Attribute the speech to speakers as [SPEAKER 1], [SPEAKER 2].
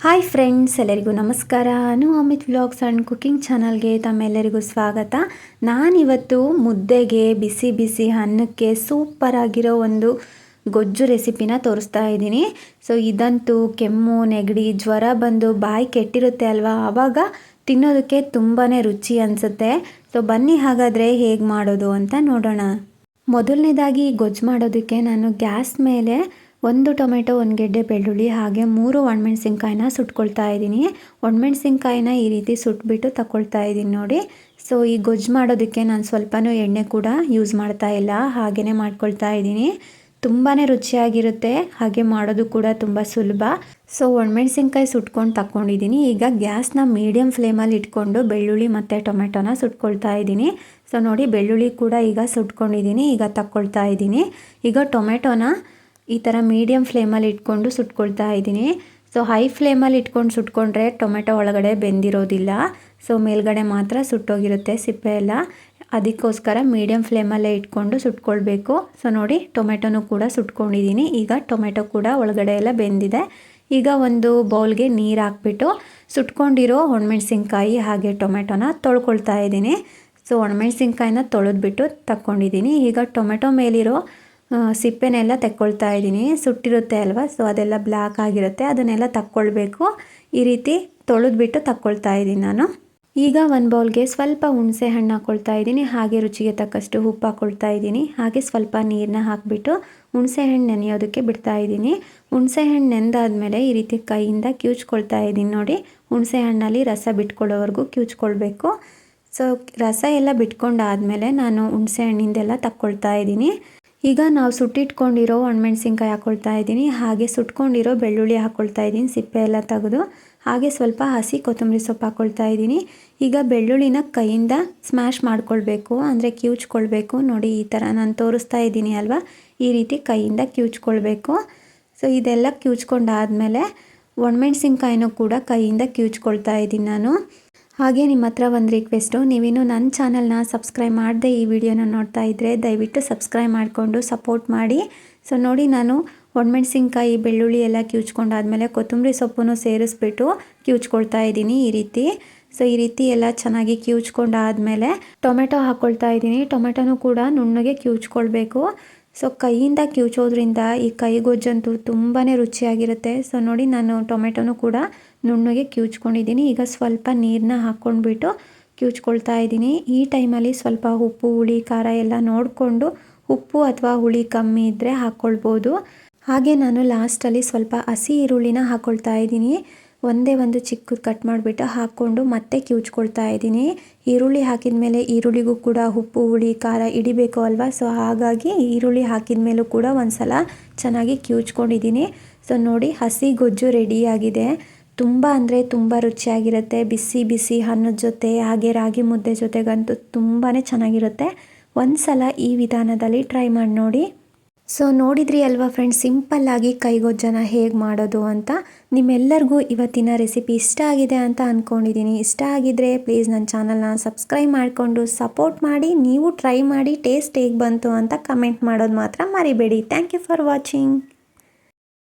[SPEAKER 1] Hi friends, ಎಲ್ಲರಿಗೂ ನಮಸ್ಕಾರ. Amit vlogs and cooking ಚಾನಲ್ಗೆ ತಮ್ಮೆಲ್ಲರಿಗೂ ಸ್ವಾಗತ. ನಾನಿವತ್ತು ಮುದ್ದೆಗೆ ಬಿಸಿ ಬಿಸಿ ಅನ್ನಕ್ಕೆ ಸೂಪರ್ ಆಗಿರೋ ಒಂದು ಗೊಜ್ಜು ರೆಸಿಪಿನ ತೋರಿಸ್ತಾ ಇದ್ದೀನಿ. ಸೊ ಇದಂತೂ ಕೆಮ್ಮು ನೆಗಡಿ ಜ್ವರ ಬಂದು ಬಾಯಿ ಕೆಟ್ಟಿರುತ್ತೆ ಅಲ್ವಾ, ಆವಾಗ ತಿನ್ನೋದಕ್ಕೆ ತುಂಬಾ ರುಚಿ ಅನಿಸುತ್ತೆ. ಸೊ ಬನ್ನಿ ಹಾಗಾದರೆ ಹೇಗೆ ಮಾಡೋದು ಅಂತ ನೋಡೋಣ. ಮೊದಲನೇದಾಗಿ ಗೊಜ್ಜು ಮಾಡೋದಕ್ಕೆ ನಾನು ಗ್ಯಾಸ್ ಮೇಲೆ 1 ಟೊಮೆಟೊ, 1 ಗೆಡ್ಡೆ ಬೆಳ್ಳುಳ್ಳಿ ಹಾಗೆ 3 ಒಣಮೆಣಸಿನ್ಕಾಯಿನ ಸುಟ್ಕೊಳ್ತಾ ಇದ್ದೀನಿ. ಒಣಮೆಣಸಿನ್ಕಾಯಿನ ಈ ರೀತಿ ಸುಟ್ಬಿಟ್ಟು ತಗೊಳ್ತಾ ಇದ್ದೀನಿ ನೋಡಿ. ಸೊ ಈ ಗೊಜ್ಜು ಮಾಡೋದಕ್ಕೆ ನಾನು ಸ್ವಲ್ಪನೂ ಎಣ್ಣೆ ಕೂಡ ಯೂಸ್ ಮಾಡ್ತಾ ಇಲ್ಲ, ಹಾಗೆಯೇ ಮಾಡ್ಕೊಳ್ತಾ ಇದ್ದೀನಿ. ತುಂಬಾ ರುಚಿಯಾಗಿರುತ್ತೆ, ಹಾಗೆ ಮಾಡೋದು ಕೂಡ ತುಂಬ ಸುಲಭ. ಸೊ ಒಣಮೆಣಸಿನ್ಕಾಯಿ ಸುಟ್ಕೊಂಡು ತಗೊಂಡಿದ್ದೀನಿ. ಈಗ ಗ್ಯಾಸ್ನ ಮೀಡಿಯಮ್ ಫ್ಲೇಮಲ್ಲಿ ಇಟ್ಕೊಂಡು ಬೆಳ್ಳುಳ್ಳಿ ಮತ್ತು ಟೊಮೆಟೊನ ಸುಟ್ಕೊಳ್ತಾ ಇದ್ದೀನಿ. ಸೊ ನೋಡಿ, ಬೆಳ್ಳುಳ್ಳಿ ಕೂಡ ಈಗ ಸುಟ್ಕೊಂಡಿದ್ದೀನಿ, ಈಗ ತಗೊಳ್ತಾ ಇದ್ದೀನಿ. ಈಗ ಟೊಮೆಟೊನ ಈ ಥರ ಮೀಡಿಯಮ್ ಫ್ಲೇಮಲ್ಲಿ ಇಟ್ಕೊಂಡು ಸುಟ್ಕೊಳ್ತಾ ಇದ್ದೀನಿ. ಸೊ ಹೈ ಫ್ಲೇಮಲ್ಲಿ ಇಟ್ಕೊಂಡು ಸುಟ್ಕೊಂಡ್ರೆ ಟೊಮೆಟೊ ಒಳಗಡೆ ಬೆಂದಿರೋದಿಲ್ಲ, ಸೊ ಮೇಲ್ಗಡೆ ಮಾತ್ರ ಸುಟ್ಟೋಗಿರುತ್ತೆ ಸಿಪ್ಪೆ ಎಲ್ಲ. ಅದಕ್ಕೋಸ್ಕರ ಮೀಡಿಯಮ್ ಫ್ಲೇಮಲ್ಲೇ ಇಟ್ಕೊಂಡು ಸುಟ್ಕೊಳ್ಬೇಕು. ಸೊ ನೋಡಿ, ಟೊಮೆಟೊನೂ ಕೂಡ ಸುಟ್ಕೊಂಡಿದ್ದೀನಿ. ಈಗ ಟೊಮೆಟೊ ಕೂಡ ಒಳಗಡೆ ಎಲ್ಲ ಬೆಂದಿದೆ. ಈಗ ಒಂದು ಬೌಲ್ಗೆ ನೀರು ಹಾಕ್ಬಿಟ್ಟು ಸುಟ್ಕೊಂಡಿರೋ ಒಣಮೆಣಸಿನ್ಕಾಯಿ ಹಾಗೆ ಟೊಮೆಟೊನ ತೊಳ್ಕೊಳ್ತಾ ಇದ್ದೀನಿ. ಸೊ ಒಣಮೆಣಸಿನ್ಕಾಯಿನ ತೊಳೆದ್ಬಿಟ್ಟು ತಗೊಂಡಿದ್ದೀನಿ. ಈಗ ಟೊಮೆಟೊ ಮೇಲಿರೋ ಸಿಪ್ಪೆನೆಲ್ಲ ತೆಕ್ಕೊಳ್ತಾ ಇದ್ದೀನಿ. ಸುಟ್ಟಿರುತ್ತೆ ಅಲ್ವಾ, ಸೊ ಅದೆಲ್ಲ ಬ್ಲ್ಯಾಕ್ ಆಗಿರುತ್ತೆ, ಅದನ್ನೆಲ್ಲ ತಕ್ಕೊಳ್ಬೇಕು. ಈ ರೀತಿ ತೊಳೆದ್ಬಿಟ್ಟು ತಕ್ಕೊಳ್ತಾ ಇದ್ದೀನಿ ನಾನು. ಈಗ ಒಂದು ಬೌಲ್ಗೆ ಸ್ವಲ್ಪ ಹುಣಸೆ ಹಣ್ಣು ಹಾಕ್ಕೊಳ್ತಾ ಇದ್ದೀನಿ, ಹಾಗೆ ರುಚಿಗೆ ತಕ್ಕಷ್ಟು ಉಪ್ಪು ಹಾಕ್ಕೊಳ್ತಾ ಇದ್ದೀನಿ. ಹಾಗೆ ಸ್ವಲ್ಪ ನೀರನ್ನ ಹಾಕಿಬಿಟ್ಟು ಹುಣಸೆ ಹಣ್ಣು ನೆನೆಯೋದಕ್ಕೆ ಬಿಡ್ತಾ ಇದ್ದೀನಿ. ಹುಣಸೆ ಹಣ್ಣು ನೆಂದಾದ್ಮೇಲೆ ಈ ರೀತಿ ಕೈಯಿಂದ ಕಿವುಚ್ಕೊಳ್ತಾ ಇದ್ದೀನಿ ನೋಡಿ. ಹುಣಸೆ ಹಣ್ಣಲ್ಲಿ ರಸ ಬಿಟ್ಕೊಳ್ಳೋವರೆಗೂ ಕಿವುಚ್ಕೊಳ್ಬೇಕು. ಸೊ ರಸ ಎಲ್ಲ ಬಿಟ್ಕೊಂಡಾದಮೇಲೆ ನಾನು ಹುಣಸೆ ಹಣ್ಣಿಂದೆಲ್ಲ ತಕ್ಕೊಳ್ತಾ ಇದ್ದೀನಿ. ಈಗ ನಾವು ಸುಟ್ಟಿಟ್ಕೊಂಡಿರೋ ಒಣಮೆಣಸಿನ್ಕಾಯಿ ಹಾಕ್ಕೊಳ್ತಾ ಇದ್ದೀನಿ, ಹಾಗೆ ಸುಟ್ಕೊಂಡಿರೋ ಬೆಳ್ಳುಳ್ಳಿ ಹಾಕ್ಕೊಳ್ತಾ ಇದ್ದೀನಿ ಸಿಪ್ಪೆ ಎಲ್ಲ ತೆಗೆದು. ಹಾಗೆ ಸ್ವಲ್ಪ ಹಸಿ ಕೊತ್ತಂಬರಿ ಸೊಪ್ಪು ಹಾಕ್ಕೊಳ್ತಾ ಇದ್ದೀನಿ. ಈಗ ಬೆಳ್ಳುಳ್ಳಿನ ಕೈಯಿಂದ ಸ್ಮ್ಯಾಶ್ ಮಾಡ್ಕೊಳ್ಬೇಕು, ಅಂದರೆ ಕಿವುಚ್ಕೊಳ್ಬೇಕು. ನೋಡಿ, ಈ ಥರ ನಾನು ತೋರಿಸ್ತಾ ಇದ್ದೀನಿ ಅಲ್ವಾ, ಈ ರೀತಿ ಕೈಯಿಂದ ಕಿವುಚ್ಕೊಳ್ಬೇಕು. ಸೊ ಇದೆಲ್ಲ ಕಿವುಚ್ಕೊಂಡಾದಮೇಲೆ ಒಣಮೆಣಸಿನ್ಕಾಯಿನೂ ಕೂಡ ಕೈಯಿಂದ ಕಿವುಚ್ಕೊಳ್ತಾ ಇದ್ದೀನಿ ನಾನು. ಹಾಗೆ ನಿಮ್ಮ ಹತ್ರ ಒಂದು ರಿಕ್ವೆಸ್ಟು, ನೀವಿನ್ನೂ ನನ್ನ ಚಾನಲ್ನ ಸಬ್ಸ್ಕ್ರೈಬ್ ಮಾಡದೆ ಈ ವಿಡಿಯೋನ ನೋಡ್ತಾ ಇದ್ದರೆ ದಯವಿಟ್ಟು ಸಬ್ಸ್ಕ್ರೈಬ್ ಮಾಡಿಕೊಂಡು ಸಪೋರ್ಟ್ ಮಾಡಿ. ಸೊ ನೋಡಿ, ನಾನು ಒಣಮೆಣಸಿನ್ಕಾಯಿ ಬೆಳ್ಳುಳ್ಳಿ ಎಲ್ಲ ಕಿವುಚ್ಕೊಂಡಾದ್ಮೇಲೆ ಕೊತ್ತಂಬರಿ ಸೊಪ್ಪನ್ನು ಸೇರಿಸ್ಬಿಟ್ಟು ಕಿವುಚ್ಕೊಳ್ತಾ ಇದ್ದೀನಿ ಈ ರೀತಿ. ಸೊ ಈ ರೀತಿ ಎಲ್ಲ ಚೆನ್ನಾಗಿ ಕಿವುಚ್ಕೊಂಡಾದ್ಮೇಲೆ ಟೊಮೆಟೊ ಹಾಕ್ಕೊಳ್ತಾ ಇದ್ದೀನಿ. ಟೊಮೆಟೊನೂ ಕೂಡ ನುಣ್ಣಗೆ ಕಿವುಚ್ಕೊಳ್ಬೇಕು. ಸೊ ಕೈಯಿಂದ ಕಿವುಚೋದ್ರಿಂದ ಈ ಕೈಗೊಜ್ಜಂತೂ ತುಂಬಾ ರುಚಿಯಾಗಿರುತ್ತೆ. ಸೊ ನೋಡಿ, ನಾನು ಟೊಮೆಟೊನೂ ಕೂಡ ನುಣ್ಣಗೆ ಕಿವುಚ್ಕೊಂಡಿದ್ದೀನಿ. ಈಗ ಸ್ವಲ್ಪ ನೀರನ್ನ ಹಾಕ್ಕೊಂಡ್ಬಿಟ್ಟು ಕಿವುಚ್ಕೊಳ್ತಾ ಇದ್ದೀನಿ. ಈ ಟೈಮಲ್ಲಿ ಸ್ವಲ್ಪ ಉಪ್ಪು ಹುಳಿ ಖಾರ ಎಲ್ಲ ನೋಡಿಕೊಂಡು ಉಪ್ಪು ಅಥವಾ ಹುಳಿ ಕಮ್ಮಿ ಇದ್ದರೆ ಹಾಕ್ಕೊಳ್ಬೋದು. ಹಾಗೆ ನಾನು ಲಾಸ್ಟಲ್ಲಿ ಸ್ವಲ್ಪ ಹಸಿ ಈರುಳ್ಳಿನ ಹಾಕ್ಕೊಳ್ತಾ ಇದ್ದೀನಿ. ಒಂದೇ ಒಂದು ಚಿಕ್ಕದು ಕಟ್ ಮಾಡಿಬಿಟ್ಟು ಹಾಕ್ಕೊಂಡು ಮತ್ತೆ ಕಿವುಚ್ಕೊಳ್ತಾ ಇದ್ದೀನಿ. ಈರುಳ್ಳಿ ಹಾಕಿದ ಮೇಲೆ ಈರುಳ್ಳಿಗೂ ಕೂಡ ಉಪ್ಪು ಹುಳಿ ಖಾರ ಹಿಡಿಬೇಕು ಅಲ್ವಾ, ಸೊ ಹಾಗಾಗಿ ಈರುಳ್ಳಿ ಹಾಕಿದ ಮೇಲೂ ಕೂಡ ಒಂದು ಸಲ ಚೆನ್ನಾಗಿ ಕಿವುಚ್ಕೊಂಡಿದ್ದೀನಿ. ಸೊ ನೋಡಿ, ಹಸಿ ಗೊಜ್ಜು ರೆಡಿಯಾಗಿದೆ. ತುಂಬ ಅಂದರೆ ತುಂಬ ರುಚಿಯಾಗಿರುತ್ತೆ. ಬಿಸಿ ಬಿಸಿ ಅನ್ನದ ಜೊತೆ ಹಾಗೆ ರಾಗಿ ಮುದ್ದೆ ಜೊತೆಗಂತೂ ತುಂಬಾ ಚೆನ್ನಾಗಿರುತ್ತೆ. ಒಂದು ಸಲ ಈ ವಿಧಾನದಲ್ಲಿ ಟ್ರೈ ಮಾಡಿ ನೋಡಿ. ಸೊ ನೋಡಿದ್ರಿ ಅಲ್ವಾ ಫ್ರೆಂಡ್ಸ್, ಸಿಂಪಲ್ಲಾಗಿ ಕೈಗೊಜ್ಜನ ಹೇಗೆ ಮಾಡೋದು ಅಂತ. ನಿಮ್ಮೆಲ್ಲರಿಗೂ ಇವತ್ತಿನ ರೆಸಿಪಿ ಇಷ್ಟ ಆಗಿದೆ ಅಂತ ಅಂದ್ಕೊಂಡಿದ್ದೀನಿ. ಇಷ್ಟ ಆಗಿದ್ದರೆ ಪ್ಲೀಸ್ ನನ್ನ ಚಾನಲ್ನ ಸಬ್ಸ್ಕ್ರೈಬ್ ಮಾಡಿಕೊಂಡು ಸಪೋರ್ಟ್ ಮಾಡಿ. ನೀವು ಟ್ರೈ ಮಾಡಿ ಟೇಸ್ಟ್ ಹೇಗೆ ಬಂತು ಅಂತ ಕಮೆಂಟ್ ಮಾಡೋದು ಮಾತ್ರ ಮರಿಬೇಡಿ. Thank you for watching.